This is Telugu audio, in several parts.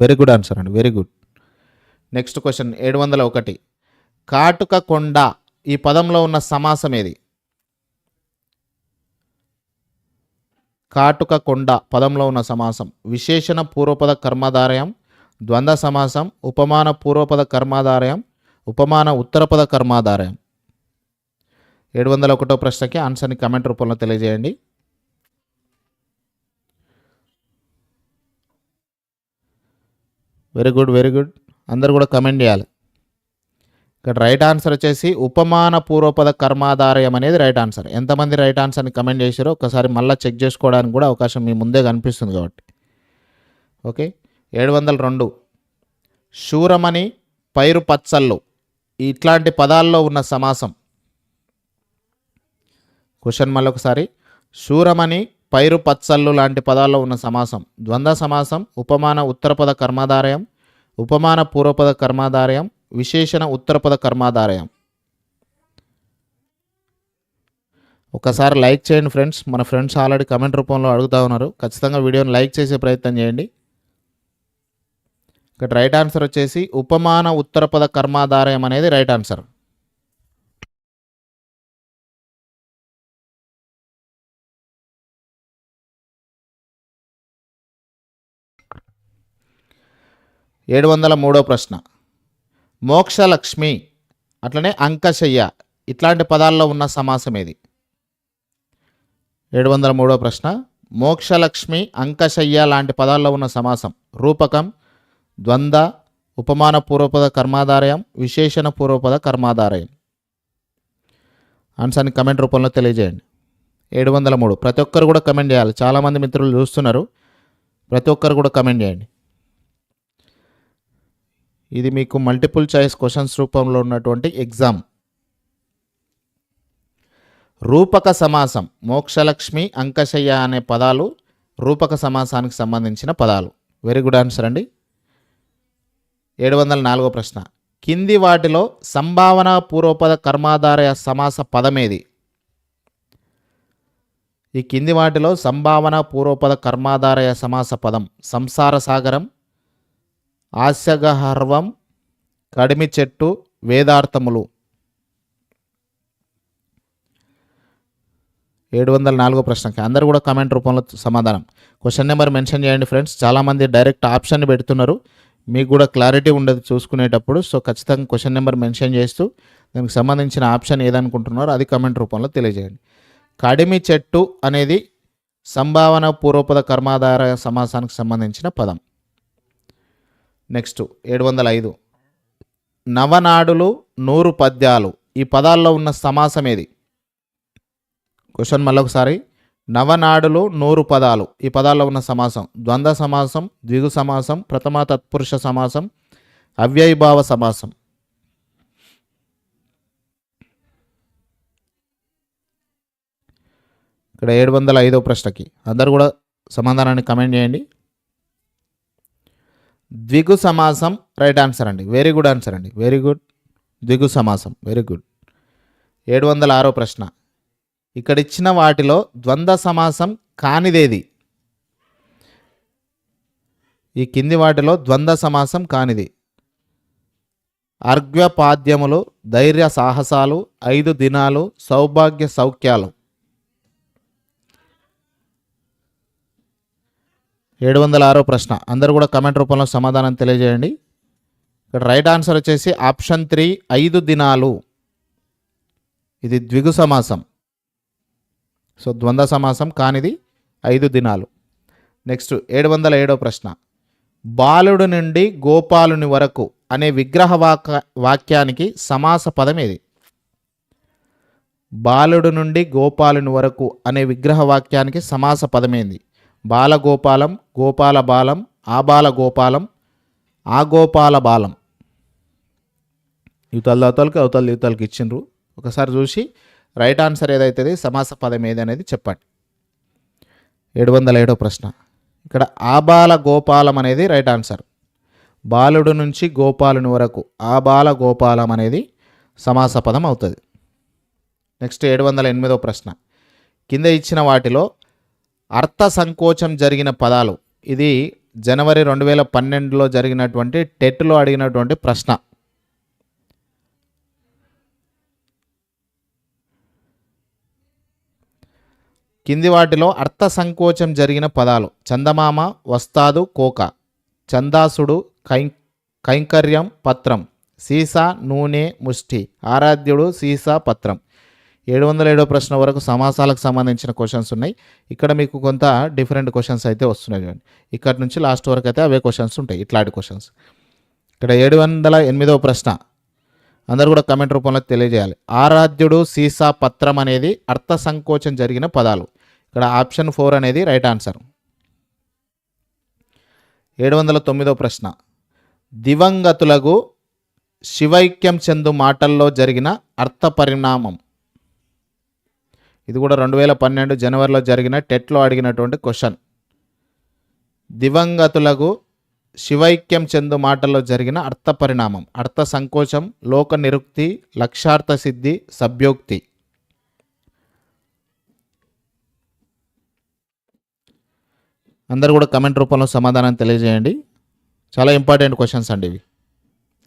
వెరీ గుడ్ ఆన్సర్ అండి, వెరీ గుడ్. Next question 701. కాటుక కొండ ఈ పదంలో ఉన్న సమాసం ఏది? కాటుక కొండ పదంలో ఉన్న సమాసం విశేషణ పూర్వపద కర్మాధారయం, ద్వంద్వ సమాసం, ఉపమాన పూర్వపద కర్మాధారయం, ఉపమాన ఉత్తరపద కర్మాధారయం. 701 ప్రశ్నకి ఆన్సర్ని కమెంట్ రూపంలో తెలియజేయండి. Very good, very good. అందరు కూడా కమెంట్ చేయాలి. ఇక్కడ రైట్ ఆన్సర్ వచ్చేసి ఉపమాన పూర్వపద కర్మాధారయం అనేది రైట్ ఆన్సర్. ఎంతమంది రైట్ ఆన్సర్ని కమెంట్ చేశారో ఒకసారి మళ్ళీ చెక్ చేసుకోవడానికి కూడా అవకాశం మీ ముందే కనిపిస్తుంది కాబట్టి. ఓకే. 702. శూరమణి, పైరు పచ్చళ్ళు ఇట్లాంటి పదాల్లో ఉన్న సమాసం. క్వశ్చన్ మళ్ళీ ఒకసారి. శూరమణి, పైరు పచ్చళ్ళు లాంటి పదాల్లో ఉన్న సమాసం ద్వంద్వ సమాసం, ఉపమాన ఉత్తరపద కర్మాధారయం, ఉపమాన పూర్వపద కర్మాధారయం, విశేషణ ఉత్తరపద కర్మాధారయం. ఒకసారి లైక్ చేయండి ఫ్రెండ్స్. మన ఫ్రెండ్స్ ఆల్రెడీ కమెంట్ రూపంలో అడుగుతూ ఉన్నారు. ఖచ్చితంగా వీడియోని లైక్ చేసే ప్రయత్నం చేయండి. ఇక్కడ రైట్ ఆన్సర్ వచ్చేసి ఉపమాన ఉత్తరపద కర్మాధారయం అనేది రైట్ ఆన్సర్. ఏడు 703 ప్రశ్న. మోక్షలక్ష్మి అట్లనే అంకశయ్య ఇట్లాంటి పదాల్లో ఉన్న సమాసం ఏది? 703 ప్రశ్న. మోక్షలక్ష్మి, అంకశయ్య లాంటి పదాల్లో ఉన్న సమాసం రూపకం, ద్వంద్వ, ఉపమాన పూర్వపద కర్మాధారయం, విశేషణ పూర్వపద కర్మాధారయం. ఆన్సర్ని కమెంట్ రూపంలో తెలియజేయండి. 703 ప్రతి ఒక్కరు కూడా కమెంట్ చేయాలి. చాలామంది మిత్రులు చూస్తున్నారు. ప్రతి ఒక్కరు కూడా కమెంట్ చేయండి. ఇది మీకు మల్టిపుల్ చాయిస్ క్వశ్చన్స్ రూపంలో ఉన్నటువంటి ఎగ్జామ్. రూపక సమాసం మోక్షలక్ష్మి, అంకశయ్య అనే పదాలు రూపక సమాసానికి సంబంధించిన పదాలు. వెరీ గుడ్ ఆన్సర్ అండి. 704 ప్రశ్న. కింది వాటిలో సంభావన పూర్వపద కర్మాధారయ సమాస పదమేది? ఈ కింది వాటిలో సంభావన పూర్వపద కర్మాధారయ సమాస పదం సంసార సాగరం, ఆస్యగహర్వం, కడిమి చెట్టు, వేదార్థములు. 704 ప్రశ్నకి అందరూ కూడా కామెంట్ రూపంలో సమాధానం. క్వశ్చన్ నెంబర్ మెన్షన్ చేయండి ఫ్రెండ్స్. చాలామంది డైరెక్ట్ ఆప్షన్ పెడుతున్నారు. మీకు కూడా క్లారిటీ ఉండదు చూసుకునేటప్పుడు. సో ఖచ్చితంగా క్వశ్చన్ నెంబర్ మెన్షన్ చేస్తూ దానికి సంబంధించిన ఆప్షన్ ఏదనుకుంటున్నారో అది కామెంట్ రూపంలో తెలియజేయండి. కడిమి చెట్టు అనేది సంభావన పూర్వపద కర్మాధార సమాసానికి సంబంధించిన పదం. నెక్స్ట్ 705. నవనాడులు, 100 పద్యాలు ఈ పదాల్లో ఉన్న సమాసం ఏది? క్వశ్చన్ మళ్ళొకసారి. నవనాడులు, 100 పదాలు ఈ పదాల్లో ఉన్న సమాసం ద్వంద్వ సమాసం, ద్విగు సమాసం, ప్రథమ తత్పురుష సమాసం, అవ్యయభావ సమాసం. ఇక్కడ 705 ప్రశ్నకి అందరు కూడా సమాధానాన్ని కమెంట్ చేయండి. ద్విగు సమాసం రైట్ ఆన్సర్ అండి. వెరీ గుడ్ ఆన్సర్ అండి, వెరీ గుడ్. ద్విగు సమాసం, వెరీ గుడ్. 706 ప్రశ్న. ఇక్కడ ఇచ్చిన వాటిలో ద్వంద్వ సమాసం కానిదేది? ఈ కింది వాటిలో ద్వంద్వ సమాసం కానిది. అర్ఘ్యపాద్యములు, ధైర్య సాహసాలు, 5 దినాలు, సౌభాగ్య సౌఖ్యాలు. 706 ప్రశ్న అందరూ కూడా కమెంట్ రూపంలో సమాధానం తెలియజేయండి. ఇక్కడ రైట్ ఆన్సర్ వచ్చేసి ఆప్షన్ 3 5 దినాలు. ఇది ద్విగు సమాసం. సో ద్వంద్వ సమాసం కానిది 5 దినాలు. నెక్స్ట్ 707 ప్రశ్న. బాలుడు నుండి గోపాలుని వరకు అనే విగ్రహ వాక్యానికి సమాస పదం ఏది? బాలుడు నుండి గోపాలుని వరకు అనే విగ్రహ వాక్యానికి సమాస పదమేంది? బాలగోపాలం, గోపాల బాలం, ఆబాల గోపాలం, ఆగోపాల బాలం. యువతలకి ఇచ్చిండ్రు. ఒకసారి చూసి రైట్ ఆన్సర్ ఏదైతుంది సమాస పదం ఏది అనేది చెప్పండి. 707 ప్రశ్న. ఇక్కడ ఆబాల గోపాలం అనేది రైట్ ఆన్సర్. బాలుడు నుంచి గోపాలుని వరకు ఆబాల గోపాలం అనేది సమాస పదం అవుతుంది. నెక్స్ట్ 708 ప్రశ్న. కింద ఇచ్చిన వాటిలో అర్థ సంకోచం జరిగిన పదాలు ఇది జనవరి 2012లో జరిగినటువంటి టెట్లో అడిగినటువంటి ప్రశ్న. కింది వాటిలో అర్థ సంకోచం జరిగిన పదాలు: చందమామ, వస్తాదు, కోక. చందాసుడు, కైంకర్యం, పత్రం. సీసా, నూనె, ముష్టి. ఆరాధ్యుడు, సీసా, పత్రం. 707 ప్రశ్న వరకు సమాసాలకు సంబంధించిన క్వశ్చన్స్ ఉన్నాయి. ఇక్కడ మీకు కొంత డిఫరెంట్ క్వశ్చన్స్ అయితే వస్తున్నాయి చూడండి. ఇక్కడ నుంచి లాస్ట్ వరకు అయితే అవే క్వశ్చన్స్ ఉంటాయి, ఇట్లాంటి క్వశ్చన్స్. ఇక్కడ 708 ప్రశ్న అందరూ కూడా కమెంట్ రూపంలో తెలియజేయాలి. ఆరాధ్యుడు, సీసా, పత్రం అనేది అర్థ సంకోచం జరిగిన పదాలు. ఇక్కడ ఆప్షన్ 4 అనేది రైట్ ఆన్సర్. 709 ప్రశ్న దివంగతులకు శివైక్యం చెందు మాటల్లో జరిగిన అర్థ పరిణామం. ఇది కూడా 2012 జనవరిలో జరిగిన టెట్లో అడిగినటువంటి క్వశ్చన్. దివంగతులకు శివైక్యం చెందు మాటల్లో జరిగిన అర్థ పరిణామం: అర్థ సంకోచం, లోక నిరుక్తి, లక్ష్యార్థ సిద్ధి, సభ్యోక్తి. అందరూ కూడా కమెంట్ రూపంలో సమాధానం తెలియజేయండి. చాలా ఇంపార్టెంట్ క్వశ్చన్స్ అండి ఇవి,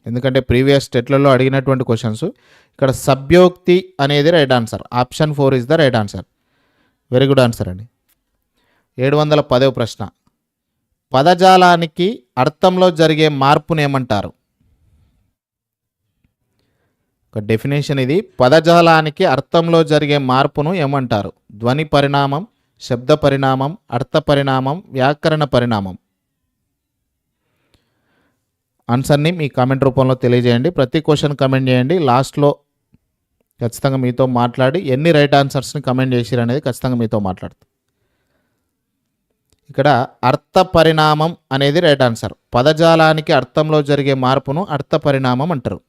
ఎందుకంటే ప్రీవియస్ టెట్లలో అడిగినటువంటి క్వశ్చన్స్. ఇక్కడ సభ్యోక్తి అనేది right answer. Option 4 is the right answer. Very good answer అండి. 710 ప్రశ్న పదజాలానికి అర్థంలో జరిగే మార్పును ఏమంటారు? ఒక డెఫినేషన్ ఇది. పదజాలానికి అర్థంలో జరిగే మార్పును ఏమంటారు? ధ్వని పరిణామం, శబ్ద పరిణామం, అర్థ పరిణామం, వ్యాకరణ పరిణామం. ఆన్సర్ని మీ కామెంట్ రూపంలో తెలియజేయండి. ప్రతి క్వశ్చన్ కమెంట్ చేయండి. లాస్ట్లో ఖచ్చితంగా మీతో మాట్లాడి ఎన్ని రైట్ ఆన్సర్స్ని కమెంట్ చేసిరు అనేది ఖచ్చితంగా మీతో మాట్లాడుతాం. ఇక్కడ అర్థ పరిణామం అనేది రైట్ ఆన్సర్. పదజాలానికి అర్థంలో జరిగే మార్పును అర్థ పరిణామం అంటారు.